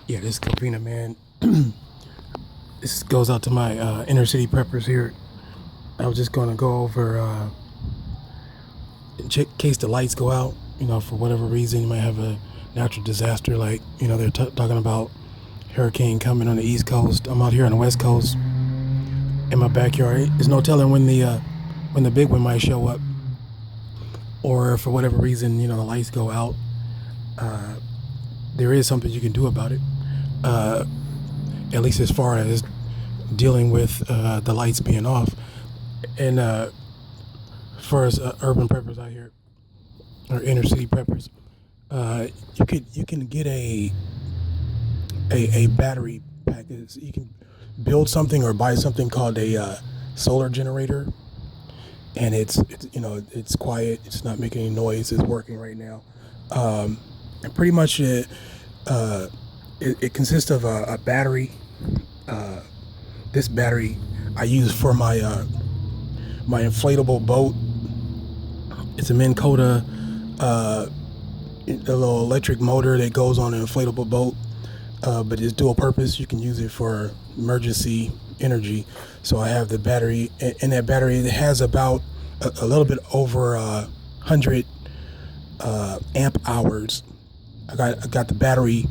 Yeah, this is Covina, man. This goes out to my inner city preppers here. I was just gonna go over in case the lights go out. For whatever reason, you might have a natural disaster. Like they're talking about hurricane coming on the East Coast. I'm out here on the West Coast in my backyard. There's no telling when the big one might show up, or for whatever reason, the lights go out. There is something you can do about it. At least as far as dealing with the lights being off. And as far as urban preppers out here, or inner city preppers, you can get a battery package. You can build something or buy something called a solar generator, and it's quiet. It's not making any noise. It's working right now, and pretty much it consists of a battery. This battery I use for my inflatable boat. It's a Minn Kota, a little electric motor that goes on an inflatable boat, but it's dual purpose. You can use it for emergency energy. So I have the battery, and that battery, it has about a little bit over 100 amp hours. I got the battery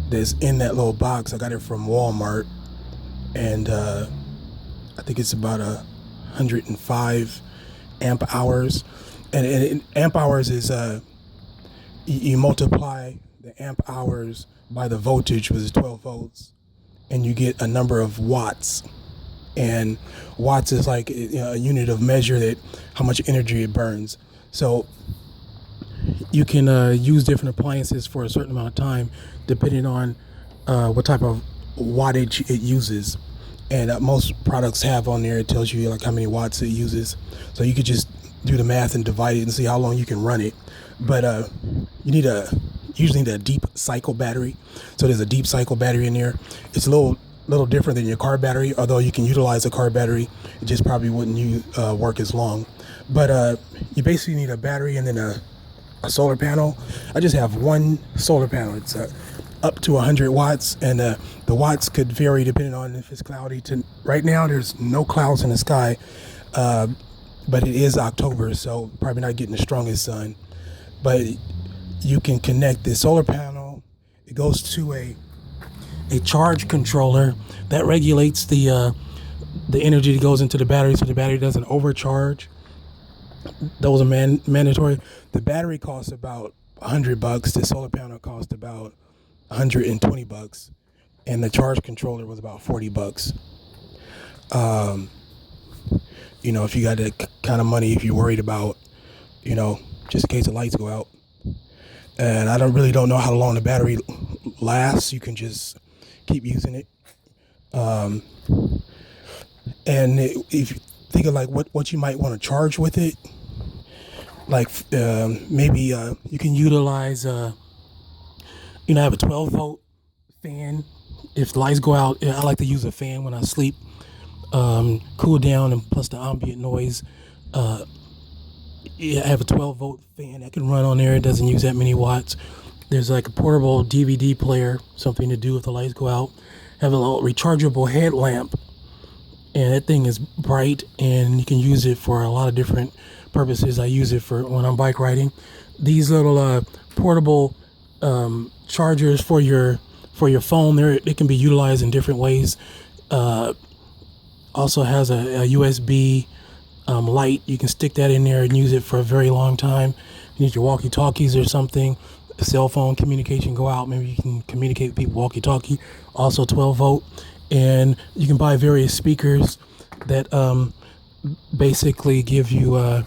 that's in that little box. I got it from Walmart, and I think it's about 105 amp hours. And amp hours is you multiply the amp hours by the voltage, which is 12 volts, and you get a number of watts. And watts is like a unit of measure that how much energy it burns. So you can use different appliances for a certain amount of time depending on what type of wattage it uses. And most products have on there, it tells you like how many watts it uses. So you could just do the math and divide it and see how long you can run it. But you usually need a deep cycle battery. So there's a deep cycle battery in there. It's a little different than your car battery, although you can utilize a car battery. It just probably wouldn't work as long. But you basically need a battery and then a solar panel. I just have one solar panel. It's up to 100 watts, and the watts could vary depending on if it's cloudy. Right now, there's no clouds in the sky, but it is October, so probably not getting the strongest sun. But you can connect the solar panel. It goes to a charge controller that regulates the energy that goes into the battery, so the battery doesn't overcharge. Those are mandatory. The battery costs about $100. The solar panel cost about $120, and the charge controller was about $40. If you got that kind of money, if you're worried about, just in case the lights go out. And I don't know how long the battery lasts. You can just keep using it. And if you think of like what you might want to charge with it, like maybe you can utilize I have a 12 volt fan. If the lights go out, I like to use a fan when I sleep, cool down, and plus the ambient noise. I have a 12 volt fan that can run on there. It doesn't use that many watts. There's like a portable DVD player, something to do if the lights go out. Have a little rechargeable headlamp, and that thing is bright, and you can use it for a lot of different purposes. I use it for when I'm bike riding. These little portable chargers for your phone, they can be utilized in different ways. Also has a USB light. You can stick that in there and use it for a very long time. You need your walkie-talkies or something. Cell phone communication go out. Maybe you can communicate with people walkie-talkie. Also 12 volt. And you can buy various speakers that basically give you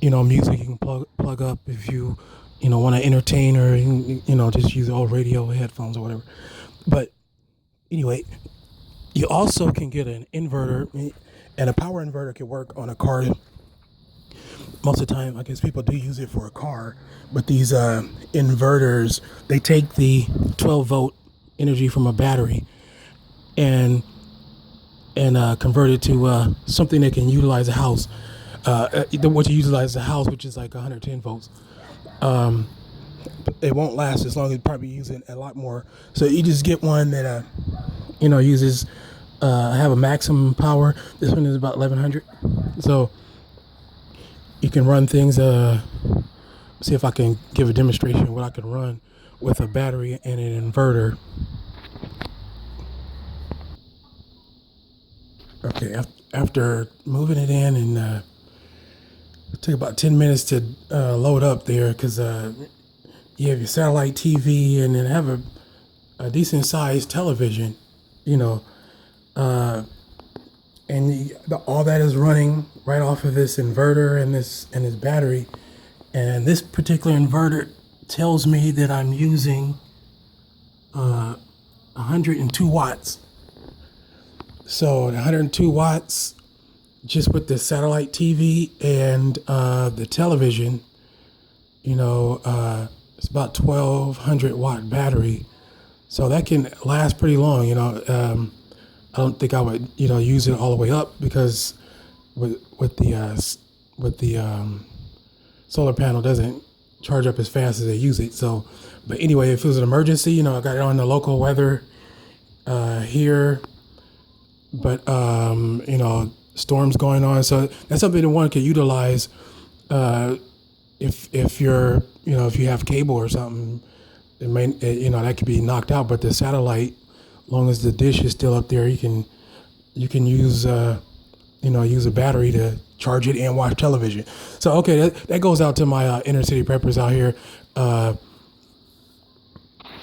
music you can plug up if you want to entertain, or just use old radio headphones or whatever. But anyway, you also can get an inverter, and a power inverter can work on a car. Most of the time, I guess people do use it for a car, but these inverters, they take the 12 volt energy from a battery and convert it to something that can utilize a house. What you utilize a house, which is like 110 volts. it won't last as long as probably using a lot more. So you just get one that uses have a maximum power. This one is about 1100. So you can run things. See if I can give a demonstration of what I can run with a battery and an inverter. Okay, after moving it in, and it took about 10 minutes to load up there, because you have your satellite TV and then have a decent sized television, and all that is running right off of this inverter and this battery. And this particular inverter tells me that I'm using 102 watts. So 102 watts just with the satellite TV and the television, it's about 1200 watt battery. So that can last pretty long, I don't think I would, use it all the way up, because with the solar panel doesn't charge up as fast as they use it. So, but anyway, if it was an emergency, I got it on the local weather here, but storms going on. So that's something that one could utilize if you're, if you have cable or something. It may, that could be knocked out, but the satellite, as long as the dish is still up there, you can use use a battery to charge it and watch television. So okay, that goes out to my inner city preppers out here.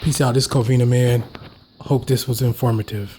Peace out. This is Covina Man. Hope this was informative.